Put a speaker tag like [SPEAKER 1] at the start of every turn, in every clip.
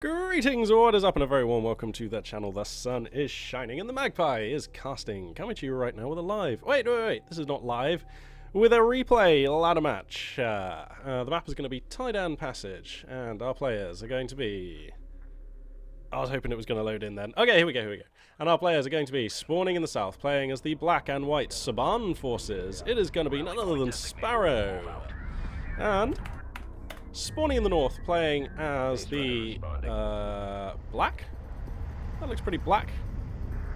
[SPEAKER 1] Greetings, what is up, and a very warm welcome to that channel. The sun is shining and the magpie is casting. Coming to you right now with a live. Wait, this is not live. With a replay ladder match. The map is going to be Taidan Passage, and our players are going to be... I was hoping it was going to load in then. Okay, here we go. And our players are going to be spawning in the south, playing as the black and white Soban forces. It is going to be none other than Sparrow. And... spawning in the north, playing as the black? That looks pretty black.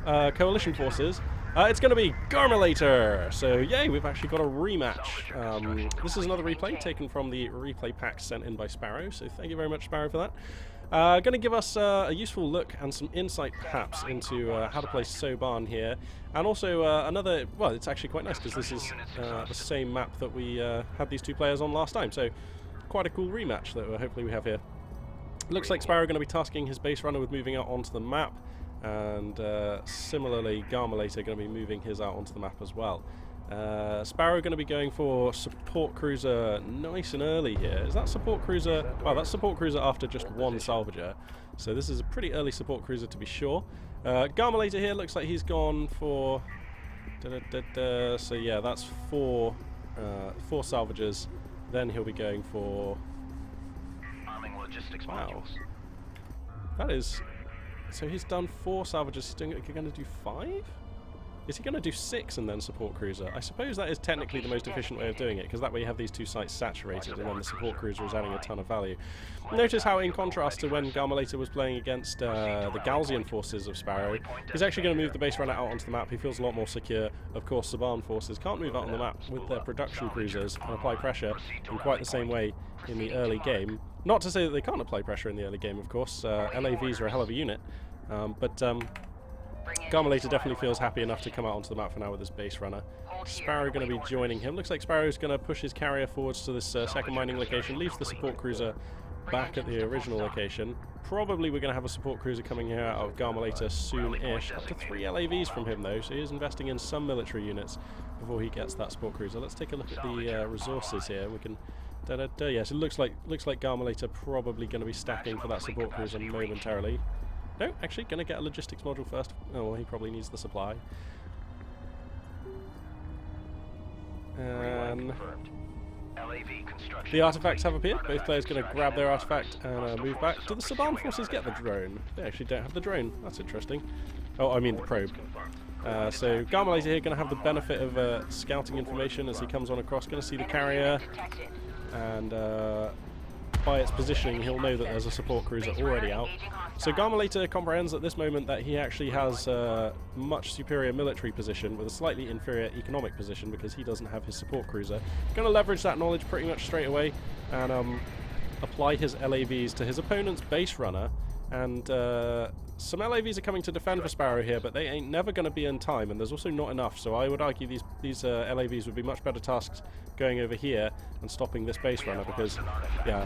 [SPEAKER 1] Coalition forces. It's going to be Garmilator! So, yay, we've actually got a rematch. This is another replay taken from the replay pack sent in by Sparrow, so thank you very much, Sparrow, for that. Going to give us a useful look and some insight, perhaps, into how to play Soban here. And also another... well, it's actually quite nice, because this is the same map that we had these two players on last time, so... quite a cool rematch that hopefully we have here. Looks like Sparrow going to be tasking his base runner with moving out onto the map, and similarly Garmilator going to be moving his out onto the map as well. Sparrow going to be going for support cruiser nice and early here. Is that support cruiser? Wow, that's support cruiser after just one salvager. So this is a pretty early support cruiser to be sure. Garmilator here looks like he's gone for... so yeah, that's four salvagers. Then he'll be going for... wow. That is... so he's done 4 salvages. He's going to do 5? Is he going to do 6 and then support cruiser? I suppose that is technically the most efficient way of doing it, because that way you have these two sites saturated and then the support cruiser is adding a ton of value. Notice how, in contrast to when Garmilator was playing against the Gaussian forces of Sparrow, he's actually going to move the base runner out onto the map. He feels a lot more secure. Of course, Soban forces can't move out on the map with their production cruisers and apply pressure in quite the same way in the early game. Not to say that they can't apply pressure in the early game, of course. LAVs are a hell of a unit. Garmilator definitely feels happy enough to come out onto the map for now with his base runner. Sparrow going to be joining him. Looks like Sparrow's going to push his carrier forwards to this second mining location, leaves the support cruiser back at the original location. Probably we're going to have a support cruiser coming here out of Garmilator soon-ish. Up to 3 LAVs from him though, so he is investing in some military units before he gets that support cruiser. Let's take a look at the resources here. We can... yes, it looks like Garmilator probably going to be stacking for that support cruiser momentarily. No, actually, going to get a logistics module first. Oh, well, he probably needs the supply. The artifacts have appeared. Both players going to grab their artifact and move back. Do the Soban forces get the drone? They actually don't have the drone. That's interesting. Oh, I mean the probe. So Garmilator here going to have the benefit of scouting information as he comes on across. Going to see the carrier, and by its positioning he'll know that there's a support cruiser already out. So Garmilator comprehends at this moment that he actually has a much superior military position with a slightly inferior economic position because he doesn't have his support cruiser. Going to leverage that knowledge pretty much straight away and apply his LAVs to his opponent's base runner. And some LAVs are coming to defend for Sparrow here, but they ain't never going to be in time, and there's also not enough, so I would argue these LAVs would be much better tasked going over here and stopping this base runner, because, yeah,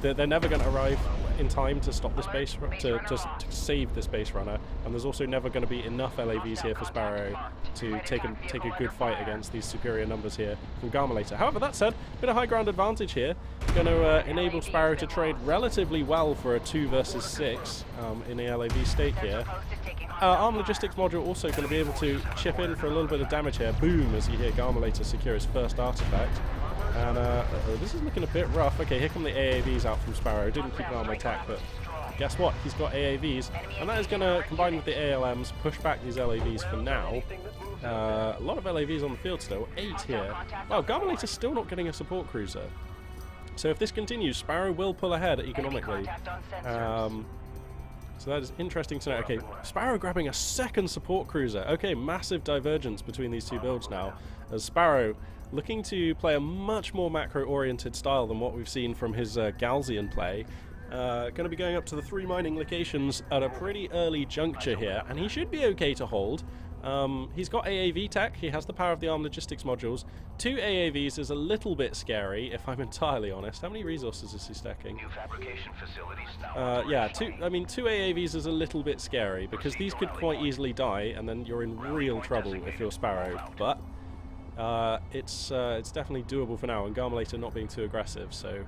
[SPEAKER 1] they're never going to arrive in time to stop this base, to save this base runner, and there's also never going to be enough LAVs here for Sparrow to take a good fight against these superior numbers here from Garmilator. However, that said, a bit of high ground advantage here, going to enable Sparrow to trade relatively well for a 2 versus 6 in the LAV state here. Arm logistics module also going to be able to chip in for a little bit of damage here. Boom, as you hear Garmilator secure his first artifact. And this is looking a bit rough. Okay, here come the AAVs out from Sparrow. Didn't keep an eye on my attack, but guess what? He's got AAVs, and that is going to, combine with the ALMs, push back these LAVs for now. A lot of LAVs on the field still. 8 here. Wow, Garmilator's still not getting a support cruiser. So if this continues, Sparrow will pull ahead economically. So that is interesting to know. Okay, Sparrow grabbing a second support cruiser. Okay, massive divergence between these two builds now, as Sparrow looking to play a much more macro-oriented style than what we've seen from his Gaussian play. Going to be going up to the 3 mining locations at a pretty early juncture here, and he should be okay to hold. He's got AAV tech, he has the power of the arm logistics modules. 2 AAVs is a little bit scary, if I'm entirely honest. How many resources is he stacking? New fabrication facilities now. Yeah, 2 AAVs is a little bit scary, because these could quite easily die, and then you're in real trouble if you're Sparrow. But it's definitely doable for now, and Garmilator not being too aggressive, so...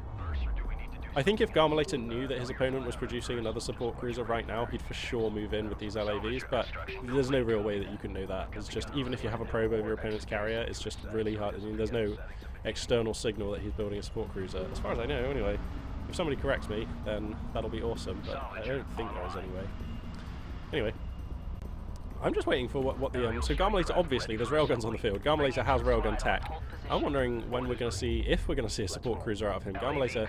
[SPEAKER 1] I think if Garmilator knew that his opponent was producing another support cruiser right now, he'd for sure move in with these LAVs, but there's no real way that you can know that. It's just, even if you have a probe over your opponent's carrier, it's just really hard. I mean, there's no external signal that he's building a support cruiser, as far as I know, anyway. If somebody corrects me, then that'll be awesome, but I don't think there is anyway. Anyway. I'm just waiting for what the... so Garmilator, obviously, there's railguns on the field. Garmilator has railgun tech. I'm wondering when we're going to see, if we're going to see a support cruiser out of him. Garmilator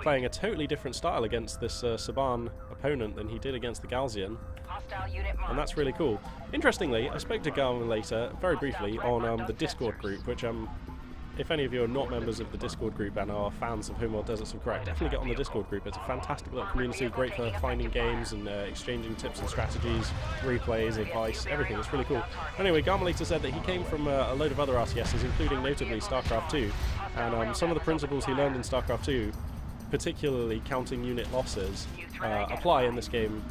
[SPEAKER 1] playing a totally different style against this Soban opponent than he did against the Galzian. And that's really cool. Interestingly, I spoke to Garmilator very briefly on the Discord group, which if any of you are not members of the Discord group and are fans of Homeworld Deserts of Correct, definitely get on the Discord group. It's a fantastic little community, great for finding games and exchanging tips and strategies, replays, advice, everything. It's really cool. Anyway, Garmilator said that he came from a load of other RTSs, including notably StarCraft 2, and some of the principles he learned in StarCraft 2, particularly counting unit losses, apply in this game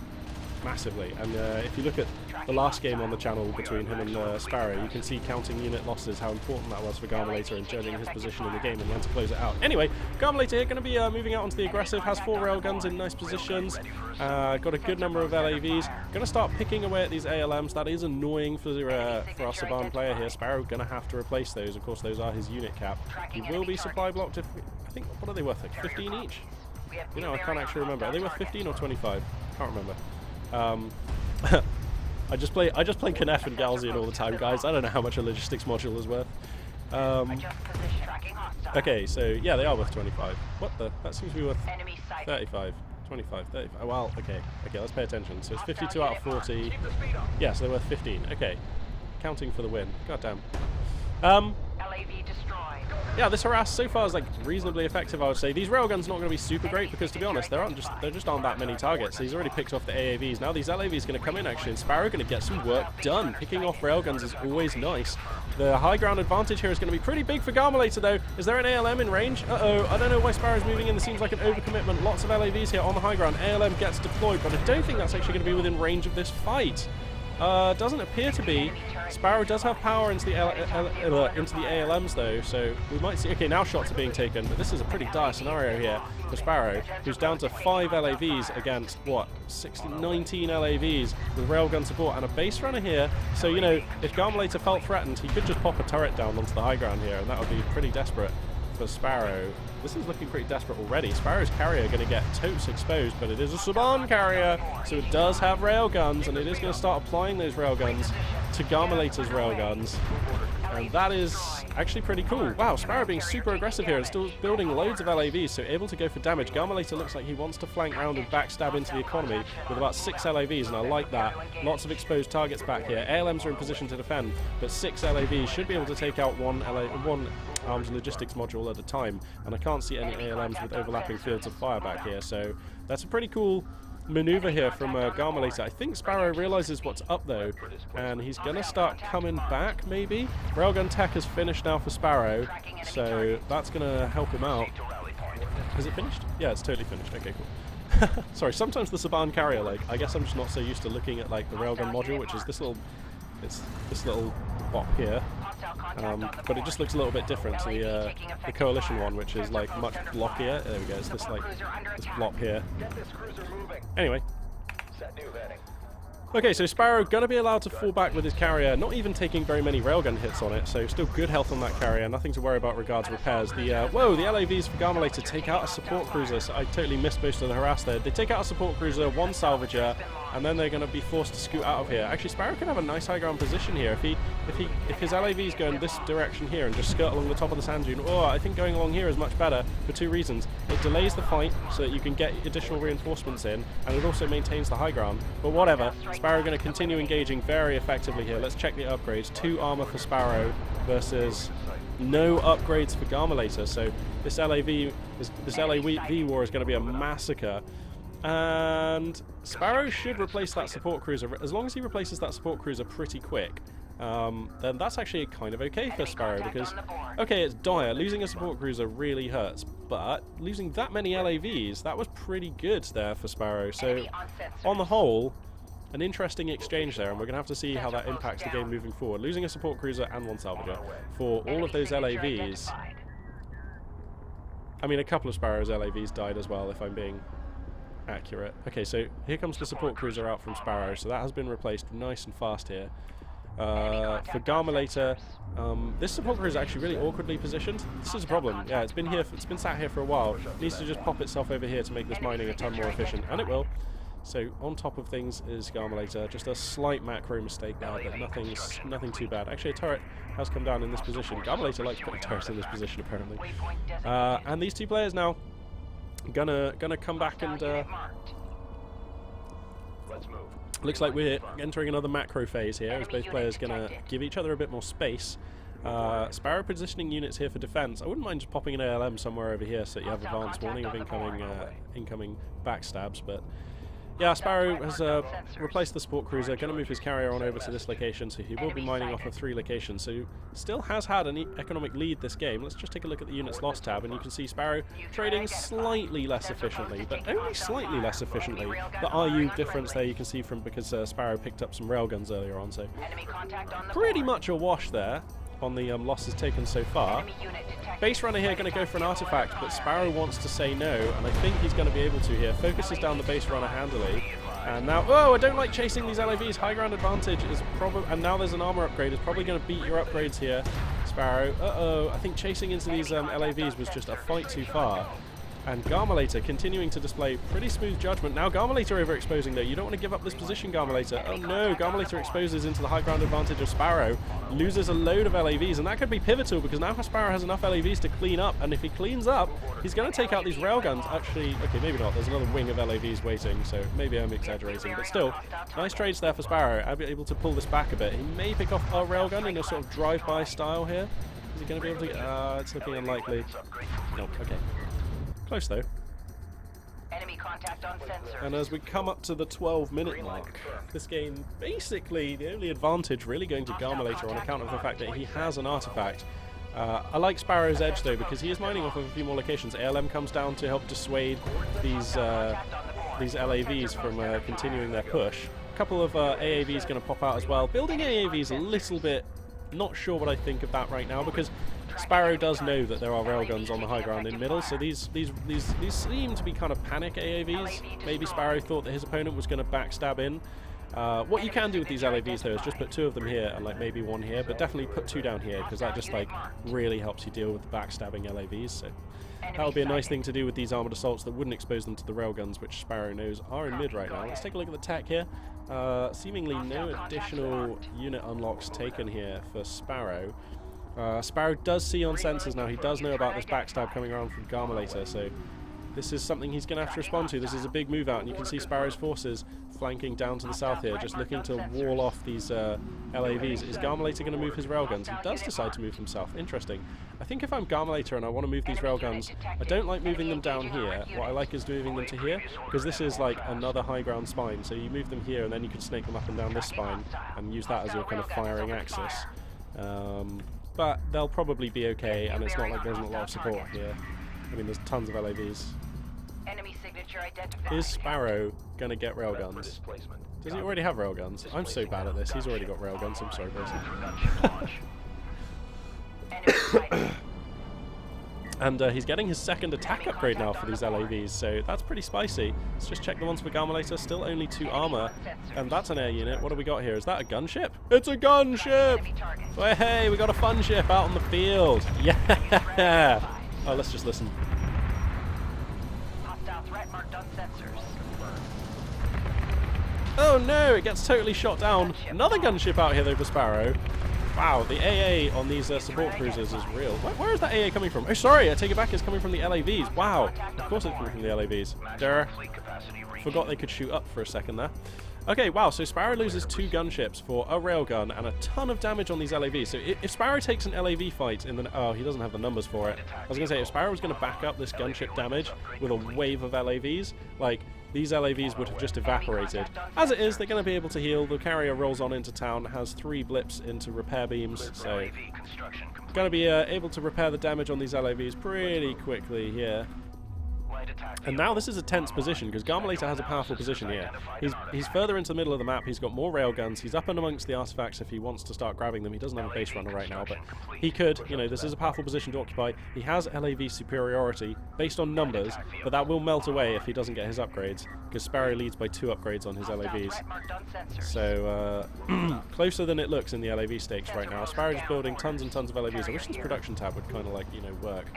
[SPEAKER 1] massively. And if you look at the last game on the channel between him and Sparrow, you can see counting unit losses, how important that was for Garmilator and judging his position in the game and when to close it out. Anyway, Garmilator here going to be moving out onto the aggressive, has 4 railguns in nice positions, got a good number of LAVs, going to start picking away at these ALMs. That is annoying for our Soban player here. Sparrow going to have to replace those. Of course, those are his unit cap. He will be supply blocked if, I think, what are they worth, like 15 each? You know, I can't actually remember. Are they worth 15 or 25? Can't remember. I just play Knef and Galzian all the time, guys. I don't know how much a logistics module is worth. Okay, so yeah, they are worth 25. What the? That seems to be worth 35. 25, 35. Well, okay, let's pay attention. So it's 52 out of 40. Yeah, so they're worth 15. Okay, counting for the win. Goddamn. Yeah, this harass so far is like reasonably effective, I would say. These railguns not going to be super great because, to be honest, there just aren't that many targets. So he's already picked off the AAVs. Now these LAVs going to come in actually, and Sparrow going to get some work done. Picking off railguns is always nice. The high ground advantage here is going to be pretty big for Garmilator though. Is there an ALM in range? Uh-oh, I don't know why Sparrow's moving in. There seems like an overcommitment. Lots of LAVs here on the high ground. ALM gets deployed, but I don't think that's actually going to be within range of this fight. Doesn't appear to be. Sparrow does have power into the ALMs though, so we might see... Okay, now shots are being taken, but this is a pretty dire scenario here for Sparrow, who's down to 5 LAVs against, what, 19 LAVs with railgun support and a base runner here. So, you know, if Garmilator felt threatened, he could just pop a turret down onto the high ground here, and that would be pretty desperate for Sparrow. This is looking pretty desperate already. Sparrow's carrier going to get totes exposed, but it is a Soban carrier, so it does have railguns, and it is going to start applying those railguns to Garmilator's railguns. And that is actually pretty cool. Wow, Sparrow being super aggressive here and still building loads of LAVs, so able to go for damage. Garmilator looks like he wants to flank round and backstab into the economy with about 6 LAVs, and I like that. Lots of exposed targets back here. ALMs are in position to defend, but 6 LAVs should be able to take out one arms logistics module at a time, and I can't see any ALMs with overlapping fields of fire back here, so that's a pretty cool maneuver here from Garmilator. I think Sparrow realizes what's up though, and he's gonna start coming back maybe. Railgun tech is finished now for Sparrow, so that's gonna help him out. Is it finished? Yeah, it's totally finished. Okay, cool. Sorry, sometimes the Soban carrier, like, I guess I'm just not so used to looking at like the railgun module, which is this little bop here. But it just looks a little bit different to the Coalition one, which is like much blockier. There we go, it's this block here. Anyway. Okay, so Sparrow gonna be allowed to fall back with his carrier, not even taking very many railgun hits on it, so still good health on that carrier, nothing to worry about regards repairs. Whoa, the LAVs for Garmilator take out a support cruiser, so I totally missed most of the harass there. They take out a support cruiser, 1 salvager, and then they're going to be forced to scoot out of here. Actually, Sparrow can have a nice high ground position here. If his LAVs go in this direction here and just skirt along the top of the sand dune, I think going along here is much better for 2 reasons. It delays the fight so that you can get additional reinforcements in, and it also maintains the high ground. But whatever, Sparrow going to continue engaging very effectively here. Let's check the upgrades. 2 armor for Sparrow versus no upgrades for Garmilator. So this LAV war is going to be a massacre. And Sparrow should replace that support cruiser. As long as he replaces that support cruiser pretty quick, then that's actually kind of okay for Sparrow, because, okay, it's dire. Losing a support cruiser really hurts, but losing that many LAVs, that was pretty good there for Sparrow. So, on the whole, an interesting exchange there, and we're going to have to see how that impacts the game moving forward. Losing a support cruiser and 1 salvager for all of those LAVs I mean, a couple of Sparrow's LAVs died as well, if I'm being accurate. Okay, so here comes the support cruiser out from Sparrow, so that has been replaced nice and fast here. For Garmilator, this support cruiser is actually really awkwardly positioned. This is a problem. Yeah, it's been here. It's been sat here for a while. It needs to just pop itself over here to make this mining a ton more efficient, and it will. So on top of things is Garmilator. Just a slight macro mistake there, but nothing too bad. Actually, a turret has come down in this position. Garmilator likes putting turrets in this position, apparently. And these two players now gonna come back and. Looks like we're entering another macro phase here, as both players gonna give each other a bit more space. Sparrow positioning units here for defense. I wouldn't mind just popping an ALM somewhere over here so that you have advance warning of incoming backstabs, but yeah, Sparrow has replaced the support cruiser, going to move his carrier on over to this location, so he will be mining off of 3 locations, so still has had an economic lead this game. Let's just take a look at the units lost tab, and you can see Sparrow trading slightly less efficiently, but only slightly less efficiently. The RU difference there you can see from because Sparrow picked up some railguns earlier on, so pretty much a wash there on the losses taken so far. Base runner here going to go for an artifact, but Sparrow wants to say no, and I think he's going to be able to here. Focuses down the base runner handily, and now, oh, I don't like chasing these LAVs. High ground advantage is probably, and now there's an armor upgrade. It's probably going to beat your upgrades here, Sparrow. Uh-oh, I think chasing into these LAVs was just a fight too far. And Garmilator continuing to display pretty smooth judgment. Now Garmilator overexposing though. You don't want to give up this position, Garmilator. Oh no, Garmilator exposes into the high ground advantage of Sparrow. Loses a load of LAVs, and that could be pivotal because now Sparrow has enough LAVs to clean up, and if he cleans up, he's going to take out these railguns. Actually, okay, maybe not. There's another wing of LAVs waiting, so maybe I'm exaggerating. But still, nice trades there for Sparrow. I'll be able to pull this back a bit. He may pick off a railgun in a sort of drive-by style here. Is he going to be able to... it's looking unlikely. Nope, okay. Close though.
[SPEAKER 2] Enemy contact on sensor.
[SPEAKER 1] And as we come up to the 12-minute mark, this game basically the only advantage really going to Garmilator on account of the fact that he has an artifact. I like Sparrow's edge though because he is mining off of a few more locations. ALM comes down to help dissuade these LAVs from continuing their push. A couple of AAVs going to pop out as well. Building AAVs a little bit not sure what I think of that right now because Sparrow does know that there are railguns on the high ground in middle, so these seem to be kind of panic AAVs. Maybe Sparrow thought that his opponent was going to backstab in. What you can do with these LAVs though is just put 2 of them here and like maybe 1 here, but definitely put 2 down here because that just like really helps you deal with the backstabbing LAVs. So that would be a nice thing to do with these armored assaults that wouldn't expose them to the railguns, which Sparrow knows are in mid right now. Let's take a look at the tech here. Seemingly no additional unit unlocks taken here for Sparrow. Sparrow does see on sensors now. He does know about this backstab coming around from Garmilator, so this is something he's going to have to respond to. This is a big move out, and you can see Sparrow's forces flanking down to the south here, just looking to wall off these LAVs. Is Garmilator going to move his railguns? He does decide to move them south. Interesting. I think if I'm Garmilator and I want to move these railguns, I don't like moving them down here. What I like is moving them to here, because this is like another high ground spine. So you move them here, and then you can snake them up and down this spine, and use that as your kind of firing axis. But they'll probably be okay, and it's not like there's not a lot of support here. I mean, there's tons of LAVs.
[SPEAKER 2] Enemy signature identified.
[SPEAKER 1] Is Sparrow gonna get railguns? Does he already have railguns? I'm so bad at this. He's already got railguns. I'm sorry, Grayson. And he's getting his second attack upgrade now for these LAVs, so that's pretty spicy. Let's just check the ones for Garmilator. Still only 2 armor, and that's an air unit. What do we got here? Is that a gunship? It's a gunship! Oh, hey, we got a fun ship out on the field. Yeah! Oh, let's just listen.
[SPEAKER 2] Hostile threat marked on sensors.
[SPEAKER 1] Oh no, it gets totally shot down. Another gunship out here though for Sparrow. Wow, the AA on these support cruisers is real. Where is that AA coming from? Oh, sorry, I take it back. It's coming from the LAVs. Wow, of course it's coming from the LAVs. Duh. Forgot they could shoot up for a second there. Okay, wow, so Sparrow loses 2 gunships for a railgun and a ton of damage on these LAVs. So if Sparrow takes an LAV fight in the... Oh, he doesn't have the numbers for it. I was going to say, if Sparrow was going to back up this gunship damage with a wave of LAVs, like, these LAVs would have just evaporated. As it is, they're going to be able to heal. The carrier rolls on into town, has 3 blips into repair beams, so going to be able to repair the damage on these LAVs pretty quickly here. And now this is a tense position because Garmilator has a powerful position here. He's further into the middle of the map. He's got more railguns. He's up and amongst the artifacts if he wants to start grabbing them. He doesn't have a base runner right now, but he could. You know, this is a powerful position to occupy. He has LAV superiority based on numbers, but that will melt away if he doesn't get his upgrades because Sparrow leads by 2 upgrades on his LAVs. So closer than it looks in the LAV stakes right now. Sparrow is building tons and tons of LAVs. I wish this production tab would kind of like, you know, work.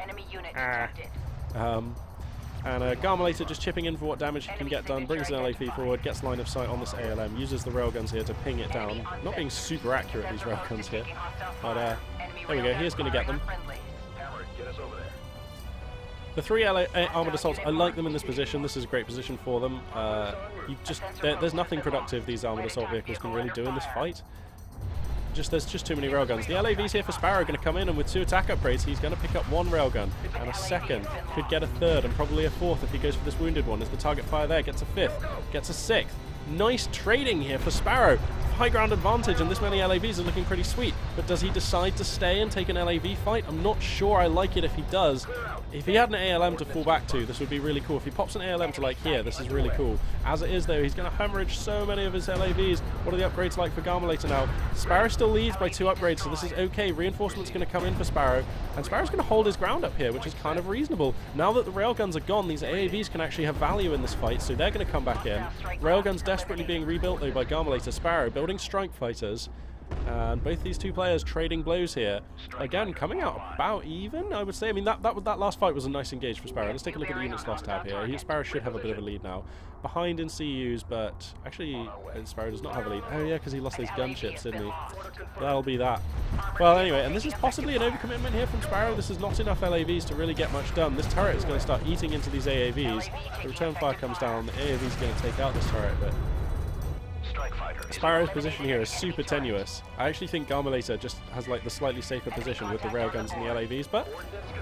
[SPEAKER 1] And Garmilator just chipping in for what damage he can get done, brings an LAV forward, gets line of sight on this ALM, uses the railguns here to ping it down. Not being super accurate, these railguns here. But there we go, he's going to get them. The 3 armoured assaults, I like them in this position. This is a great position for them. There's nothing productive these armoured assault vehicles can really do in this fight. There's just too many railguns. The LAVs here for Sparrow are going to come in, and with 2 attack upgrades, he's going to pick up 1 railgun, and a second, could get a 3rd, and probably a 4th if he goes for this wounded one. Is the target fire there? Gets a 5th, gets a 6th. Nice trading here for Sparrow. High ground advantage, and this many LAVs are looking pretty sweet. But does he decide to stay and take an LAV fight? I'm not sure I like it if he does. If he had an ALM to fall back to, this would be really cool. If he pops an ALM to like here, this is really cool. As it is though, he's going to hemorrhage so many of his LAVs. What are the upgrades like for Garmilator now? Sparrow still leads by 2 upgrades, so this is okay. Reinforcement's going to come in for Sparrow, and Sparrow's going to hold his ground up here, which is kind of reasonable. Now that the railguns are gone, these AAVs can actually have value in this fight, so they're going to come back in. Railguns desperately being rebuilt though by Garmilator. Sparrow building strike fighters. And both these 2 players trading blows here. Again, coming out about even, I would say. I mean, that last fight was a nice engage for Sparrow. Let's take a look at the units lost tab here. Sparrow should have a bit of a lead now. Behind in CUs, but actually, Sparrow does not have a lead. Oh yeah, because he lost these gunships, didn't he? That'll be that. Well, anyway, and this is possibly an overcommitment here from Sparrow. This is not enough LAVs to really get much done. This turret is going to start eating into these AAVs. The return fire comes down. The AAV is going to take out this turret, but Sparrow's position here is super tenuous. I actually think Garmilator just has like the slightly safer position with the railguns and the LAVs, but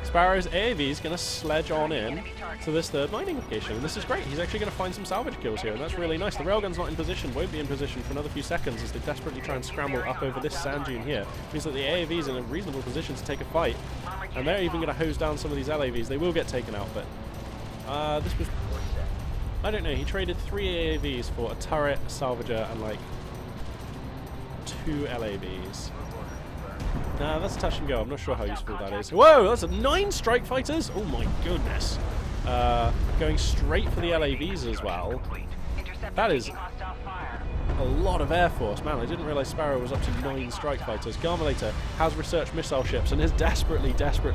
[SPEAKER 1] Sparrow's AAV is going to sledge on in to this 3rd mining location, and this is great. He's actually going to find some salvage kills here, and that's really nice. The railgun's not in position, won't be in position for another few seconds as they desperately try and scramble up over this sand dune here. It means that the AAV's in a reasonable position to take a fight, and they're even going to hose down some of these LAVs. They will get taken out, but this was... I don't know, he traded 3 AAVs for a turret, a salvager, and like 2 LAVs. Nah, that's touch and go. I'm not sure how useful that is. Whoa, that's 9 strike fighters? Oh my goodness. Going straight for the LAVs as well. That is a lot of Air Force. Man, I didn't realize Sparrow was up to 9 strike fighters. Garmilator has researched missile ships and is desperately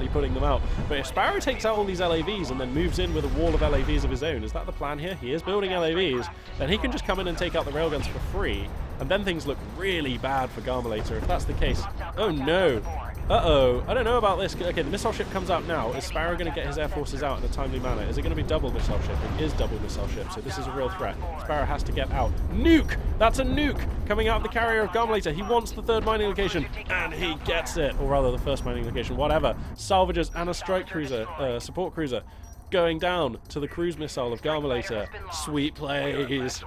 [SPEAKER 1] putting them out. But if Sparrow takes out all these LAVs and then moves in with a wall of LAVs of his own, is that the plan here? He is building LAVs, then he can just come in and take out the railguns for free, and then things look really bad for Garmilator if that's the case. Oh no! Uh-oh, I don't know about this. Okay, the missile ship comes out now. Is Sparrow going to get his air forces out in a timely manner? Is it going to be double missile ship? It is double missile ship, so this is a real threat. Sparrow has to get out. Nuke! That's a nuke coming out of the carrier of Garmilator. He wants the 3rd mining location, and he gets it. Or rather, the 1st mining location, whatever. Salvagers and a strike cruiser, support cruiser, going down to the cruise missile of Garmilator. Sweet plays.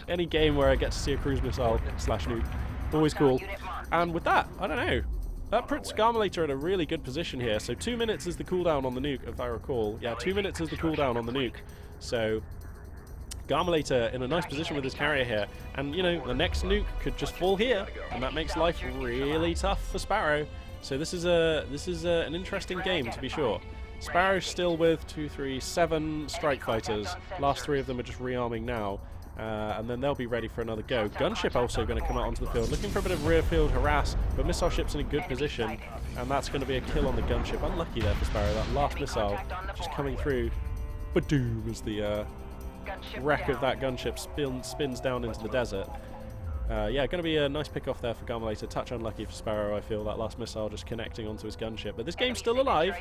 [SPEAKER 1] Any game where I get to see a cruise missile / nuke. Always cool. And with that, I don't know. That puts Garmilator in a really good position here. So 2 minutes is the cooldown on the nuke, if I recall. Yeah, 2 minutes is the cooldown on the nuke. So Garmilator in a nice position with his carrier here. And, you know, the next nuke could just fall here, and that makes life really tough for Sparrow. So this is an interesting game, to be sure. Sparrow's still with 7 strike fighters. Last 3 of them are just rearming now. And then they'll be ready for another go. Gunship also going to come out onto the field, looking for a bit of rear field harass, but missile ship's in a good position, and that's going to be a kill on the gunship. Unlucky there for Sparrow, that last missile just coming through. Ba-doom as the wreck of that gunship spins down into the desert. Yeah, going to be a nice pick-off there for Garmilator. Touch unlucky for Sparrow, I feel, that last missile just connecting onto his gunship. But this game's still alive.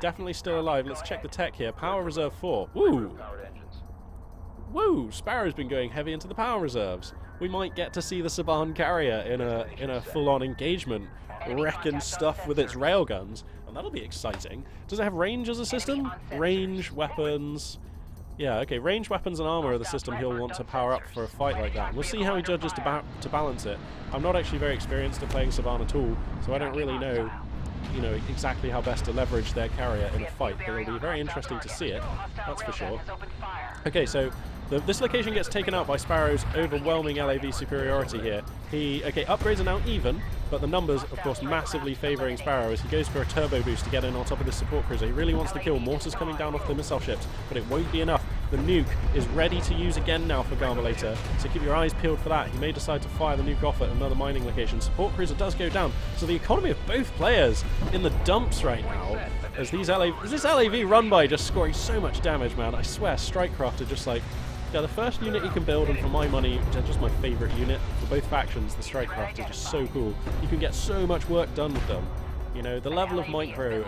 [SPEAKER 1] Definitely still alive. Let's check the tech here. Power reserve 4. Woo! Woo! Sparrow's been going heavy into the power reserves. We might get to see the Soban carrier in a full-on engagement, wrecking stuff with its railguns, and that'll be exciting. Does it have range as a system? Range, weapons... Yeah, okay, range, weapons, and armor are the system he'll want to power up for a fight like that. We'll see how he judges to balance it. I'm not actually very experienced at playing Soban at all, so I don't really know you know, exactly how best to leverage their carrier in a fight. But it'll be very interesting to see it, that's for sure. Okay, so this location gets taken out by Sparrow's overwhelming LAV superiority here. Okay, upgrades are now even, but the numbers, of course, massively favouring Sparrow as he goes for a turbo boost to get in on top of this support cruiser. He really wants to kill. Mortars coming down off the missile ships, but it won't be enough. The nuke is ready to use again now for Garmilator, so keep your eyes peeled for that. He may decide to fire the nuke off at another mining location. Support cruiser does go down, so the economy of both players in the dumps right now, as this LAV run by just scoring so much damage, man. I swear, Strikecraft are just like, yeah, the first unit you can build, and for my money, which is just my favourite unit for both factions, the Strikecraft are just so cool. You can get so much work done with them. You know, the level of micro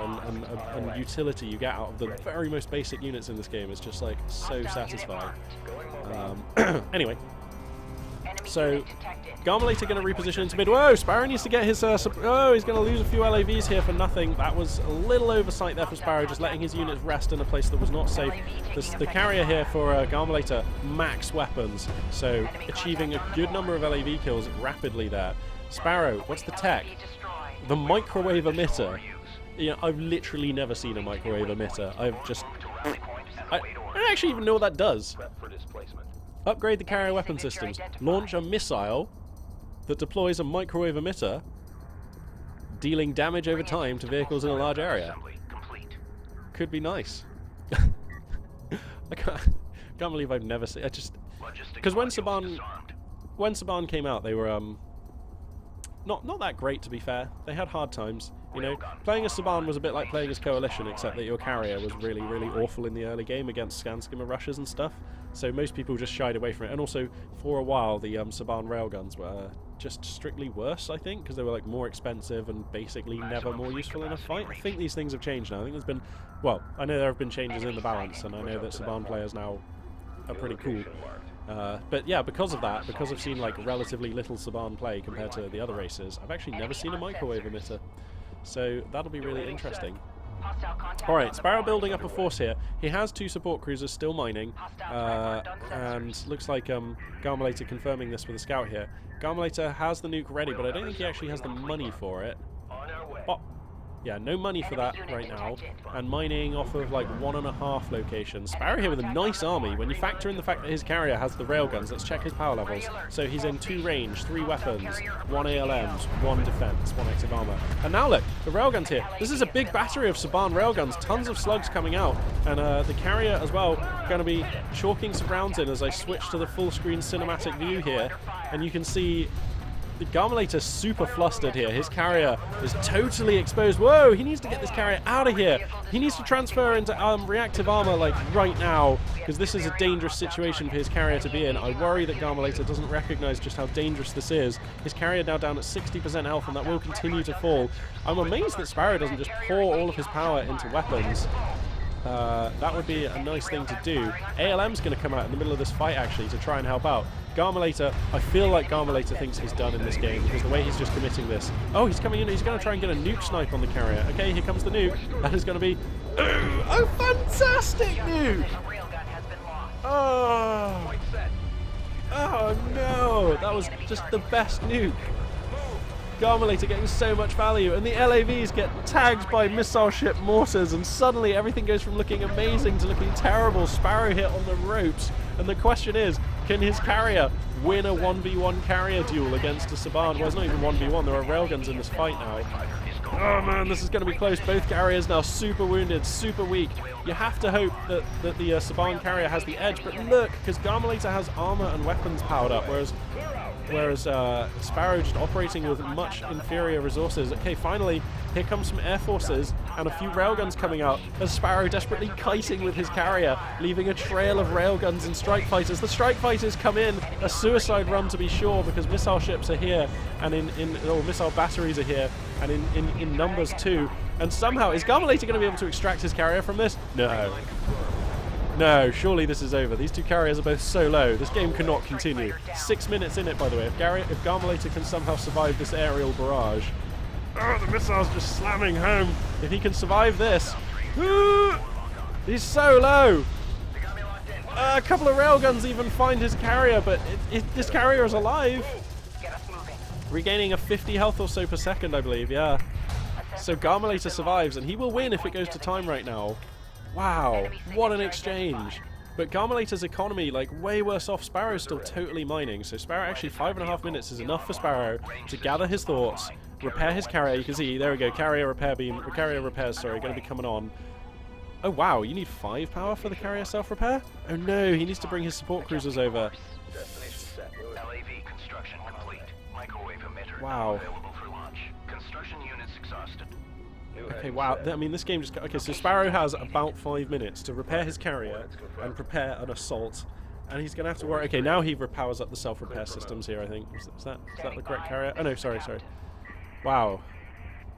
[SPEAKER 1] and utility you get out of the very most basic units in this game is just like so satisfying. Anyway, so Garmilator going to reposition into mid. Whoa, Sparrow needs to get his... oh, he's going to lose a few LAVs here for nothing. That was a little oversight there for Sparrow, just letting his units rest in a place that was not safe. The carrier here for Garmilator, max weapons, so achieving a good number of LAV kills rapidly there. Sparrow, what's the tech? The microwave emitter. You know, I've literally never seen a microwave emitter. I don't actually even know what that does. Upgrade the carrier weapon systems. Launch a missile that deploys a microwave emitter, dealing damage over time to vehicles in a large area. Could be nice. I can't believe I've never seen. Because when Soban came out, they were not that great, to be fair. They had hard times. You know, playing as Soban was a bit like playing as Coalition, except that your carrier was really, really awful in the early game against scan skimmer rushes and stuff. So most people just shied away from it. And also, for a while, the Soban railguns were just strictly worse, I think, because they were like more expensive and basically never more useful in a fight. I think these things have changed now. I think there's been, well, I know there have been changes in the balance, and I know that Soban players now are pretty cool. But yeah, because of that, because I've seen like relatively little Soban play compared to the other races, I've actually never seen a microwave emitter. So that'll be really interesting. Alright, Sparrow building up a force here. He has 2 support cruisers still mining, and looks like Garmilator confirming this with a scout here. Garmilator has the nuke ready, but I don't think he actually has the money for it. Oh. Yeah, no money for that right now, and mining off of like 1.5 locations. Sparrow here with a nice army. When you factor in the fact that his carrier has the railguns, let's check his power levels. So he's in 2 range, 3 weapons, 1 ALMs, 1 defense, 1 active armor. And now look, the railguns here. This is a big battery of Soban railguns, tons of slugs coming out, and the carrier as well going to be chalking some rounds in as I switch to the full screen cinematic view here, and you can see the Garmilator's super flustered here. His carrier is totally exposed. Whoa, he needs to get this carrier out of here. He needs to transfer into reactive armor like right now, because this is a dangerous situation for his carrier to be in. I worry that Garmilator doesn't recognize just how dangerous this is. His carrier now down at 60% health, and that will continue to fall. I'm amazed that Sparrow doesn't just pour all of his power into weapons. That would be a nice thing to do. ALM's going to come out in the middle of this fight actually to try and help out. Garmilator, I feel like Garmilator thinks he's done in this game because the way he's just committing this. Oh, he's coming in, he's going to try and get a nuke snipe on the carrier. Okay, here comes the nuke. That is going to be... Oh, fantastic nuke! Oh. Oh no, that was just the best nuke. Garmilator getting so much value, and the LAVs get tagged by missile ship mortars, and suddenly everything goes from looking amazing to looking terrible. Sparrow hit on the ropes, and the question is, can his carrier win a 1v1 carrier duel against a Soban? Well, it's not even 1v1, there are railguns in this fight now. Oh man, this is going to be close. Both carriers now super wounded, super weak. You have to hope that the Soban carrier has the edge, but look, because Garmilator has armor and weapons powered up, whereas Sparrow just operating with much inferior resources. Okay, finally, here comes some air forces and a few railguns coming out as Sparrow desperately kiting with his carrier, leaving a trail of railguns and strike fighters. The strike fighters come in, a suicide run to be sure, because missile ships are here, and or missile batteries are here, and in numbers too. And somehow, is Garmilator going to be able to extract his carrier from this? No. No, surely this is over. These 2 carriers are both so low. This game cannot continue. 6 minutes in it, by the way. If Garmilator can somehow survive this aerial barrage. Oh, the missile's just slamming home. If he can survive this. He's so low. A couple of railguns even find his carrier, but this carrier is alive. Regaining a 50 health or so per second, I believe, yeah. So Garmilator survives, and he will win if it goes to time right now. Wow, what an exchange. But Garmilator's economy, like, way worse off. Sparrow's still totally mining. So Sparrow, actually 5.5 minutes is enough for Sparrow to gather his thoughts, repair his carrier. You can see, there we go, carrier repair beam, carrier repairs, sorry, going to be coming on. Oh wow, you need 5 power for the carrier self-repair? Oh no, he needs to bring his support cruisers over.
[SPEAKER 3] LAV construction complete. Microwave emitter
[SPEAKER 1] Wow.
[SPEAKER 3] available for launch. Construction units exhausted.
[SPEAKER 1] Okay, wow, I mean, this game just got... Okay, so Sparrow has about 5 minutes to repair his carrier and prepare an assault. And he's going to have to worry... Okay, now he powers up the self-repair systems here, I think. Is that the correct carrier? Oh no, sorry. Wow.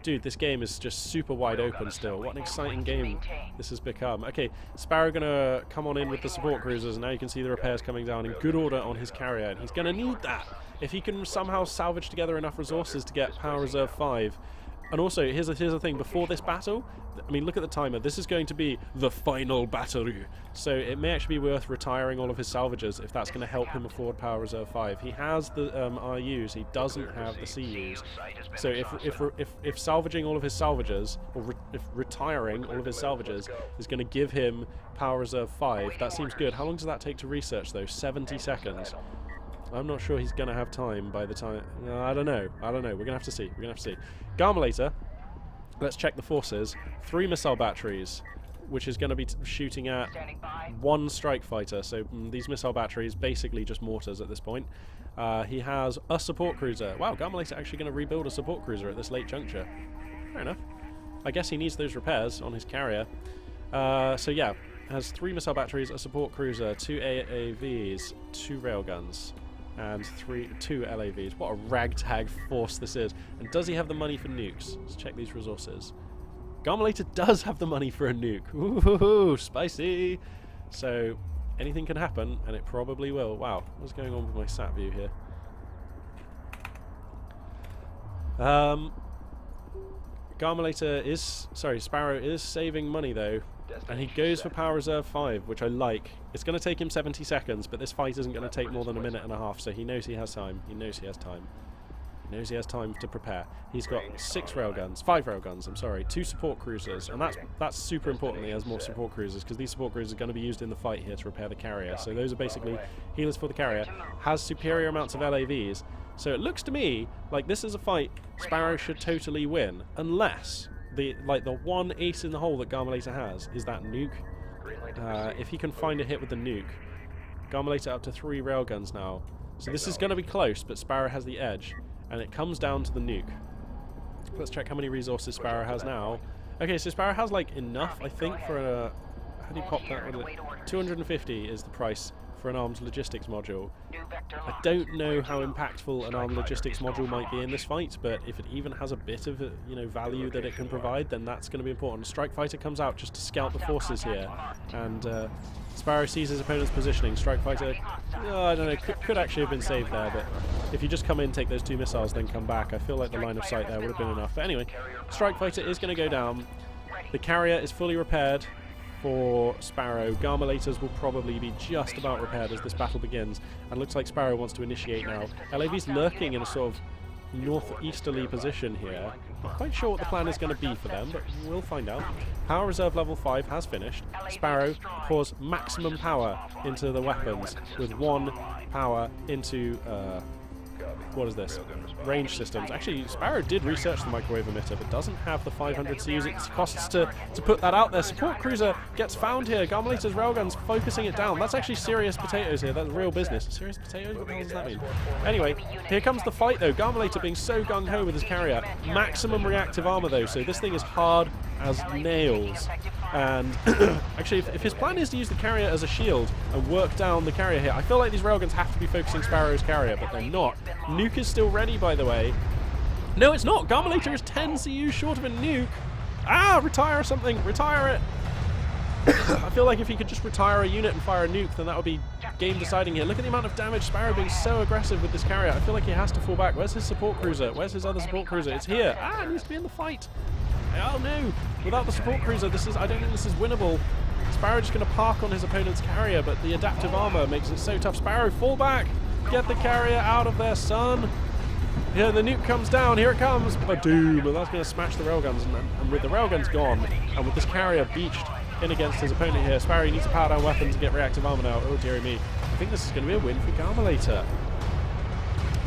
[SPEAKER 1] Dude, this game is just super wide open still. What an exciting game this has become. Okay, Sparrow gonna come on in with the support cruisers, and now you can see the repairs coming down in good order on his carrier, and he's gonna need that if he can somehow salvage together enough resources to get Power Reserve 5. And also, here's the thing, before this battle, I mean, look at the timer, this is going to be the final battle. So it may actually be worth retiring all of his salvagers if that's going to help him afford Power Reserve 5. He has the RUs, he doesn't have the CUs. So if salvaging all of his salvagers, or if retiring all of his salvagers is going to give him Power Reserve 5, that seems good. How long does that take to research though? 70 seconds. I'm not sure he's going to have time by the time... I don't know. We're going to have to see. Garmilator, let's check the forces. 3 missile batteries, which is going to be shooting at 1 strike fighter. So these missile batteries, basically just mortars at this point. He has a support cruiser. Wow, Garmilator actually going to rebuild a support cruiser at this late juncture. Fair enough. I guess he needs those repairs on his carrier. So yeah, has 3 missile batteries, a support cruiser, 2 AAVs, 2 railguns. And 2 LAVs. What a ragtag force this is. And does he have the money for nukes? Let's check these resources. Garmilator does have the money for a nuke. Ooh, spicy! So, anything can happen, and it probably will. Wow, what's going on with my sat view here? Sparrow is saving money though. And he goes for Power Reserve 5, which I like. It's going to take him 70 seconds, but this fight isn't going to take more than 1.5 minutes, so he knows he has time. He knows he has time to prepare. He's got 5 railguns, I'm sorry, 2 support cruisers, and that's super important. He has more support cruisers, because these support cruisers are going to be used in the fight here to repair the carrier. So those are basically healers for the carrier. Has superior amounts of LAVs, so it looks to me like this is a fight Sparrow should totally win, unless... the one ace in the hole that Garmilator has is that nuke. If he can find a hit with the nuke. Garmilator up to 3 railguns now. So this is going to be close, but Sparrow has the edge. And it comes down to the nuke. Let's check how many resources Sparrow has now. Okay, so Sparrow has like enough, I think, for a... How do you pop that? 250 is the price for an arms logistics module. I don't know how impactful an armed logistics module might be in this fight, but if it even has a bit of value that it can provide, then that's going to be important. Strike Fighter comes out just to scout the forces here, and Sparrow sees his opponent's positioning. Strike Fighter, I don't know, could actually have been saved there, but if you just come in, take those 2 missiles, then come back, I feel like the line of sight there would have been enough. But anyway, Strike Fighter is going to go down. The carrier is fully repaired for Sparrow. Garmilators will probably be just about repaired as this battle begins, and looks like Sparrow wants to initiate now. LAV's lurking in a sort of northeasterly position here. Not quite sure what the plan is going to be for them, but we'll find out. Power Reserve level 5 has finished. Sparrow pours maximum power into the weapons with 1 power into what is this? Range systems. Actually, Sparrow did research the microwave emitter, but doesn't have the 500 CUs it costs to put that out there. Support cruiser gets found here. Garmilator's railguns focusing it down. That's actually serious potatoes here. That's real business. Serious potatoes? What the hell does that mean? Anyway, here comes the fight though. Garmilator being so gung-ho with his carrier. Maximum reactive armor though, so this thing is hard as nails. And actually, if his plan is to use the carrier as a shield and work down the carrier here, I feel like these railguns have to be focusing Sparrow's carrier, but they're not. Nuke is still ready, by the way. No, it's not. Garmilator is 10 CU short of a nuke. Ah, retire something. Retire it. I feel like if he could just retire a unit and fire a nuke, then that would be game deciding here. Look at the amount of damage. Sparrow being so aggressive with this carrier. I feel like he has to fall back. Where's his support cruiser? Where's his other support cruiser? It's here. Ah, it needs to be in the fight. Oh no! Without the support cruiser, I don't think this is winnable. Sparrow just going to park on his opponent's carrier, but the adaptive armor makes it so tough. Sparrow, fall back! Get the carrier out of there, son! Yeah, the nuke comes down. Here it comes. Badoom. And that's going to smash the railguns. And with the railguns gone, and with this carrier beached in against his opponent here, Sparrow needs a power down weapon to get reactive armor now. Oh, dearie me. I think this is going to be a win for Garmilator.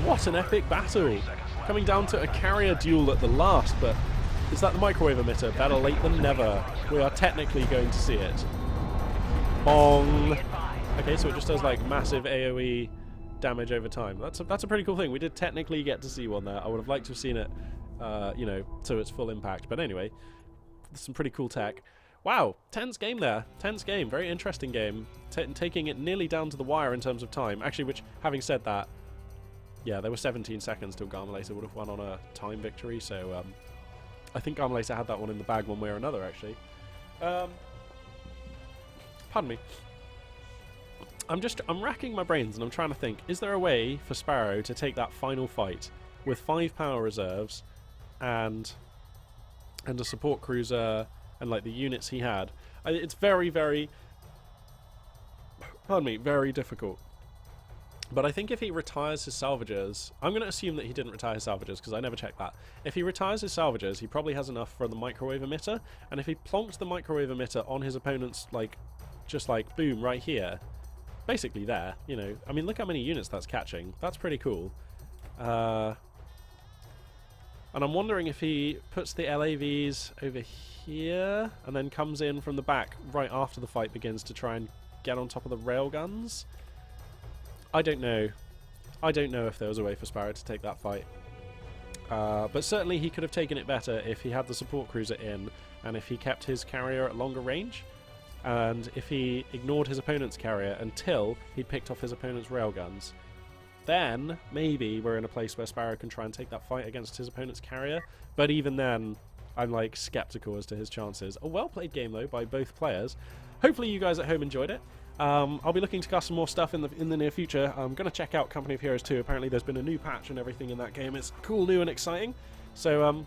[SPEAKER 1] What an epic battle. Coming down to a carrier duel at the last, but is that the microwave emitter? Better late than never. We are technically going to see it. Bong. Okay, so it just does like massive AoE damage over time. That's a pretty cool thing. We did technically get to see one there. I would have liked to have seen it, you know, to its full impact. But anyway, some pretty cool tech. Wow, tense game there. Tense game. Very interesting game. Taking it nearly down to the wire in terms of time. Actually, which, having said that, yeah, there were 17 seconds till Garmilator would have won on a time victory. So I think Garmilator had that one in the bag one way or another, actually. Pardon me. I'm racking my brains and I'm trying to think, is there a way for Sparrow to take that final fight with 5 power reserves and a support cruiser and like the units he had? It's very, very, pardon me, very difficult. But I think if he retires his salvagers, I'm going to assume that he didn't retire his salvagers because I never checked that. If he retires his salvagers, he probably has enough for the microwave emitter, and if he plonks the microwave emitter on his opponent's, like, just like, boom, right here, basically there, you know. I mean, look how many units that's catching. That's pretty cool. And I'm wondering if he puts the LAVs over here and then comes in from the back right after the fight begins to try and get on top of the railguns. I don't know. I don't know if there was a way for Sparrow to take that fight. But certainly he could have taken it better if he had the support cruiser in and if he kept his carrier at longer range. And if he ignored his opponent's carrier until he picked off his opponent's railguns, then maybe we're in a place where Sparrow can try and take that fight against his opponent's carrier. But even then, I'm like skeptical as to his chances. A well-played game though by both players. Hopefully you guys at home enjoyed it. I'll be looking to cast some more stuff in the near future. I'm going to check out Company of Heroes 2. Apparently there's been a new patch and everything in that game. It's cool, new and exciting. So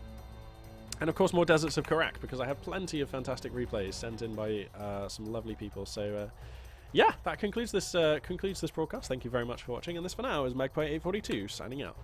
[SPEAKER 1] and of course more Deserts of Karak, because I have plenty of fantastic replays sent in by some lovely people. So yeah, that concludes this broadcast. Thank you very much for watching, and this for now is Magpie842 signing out.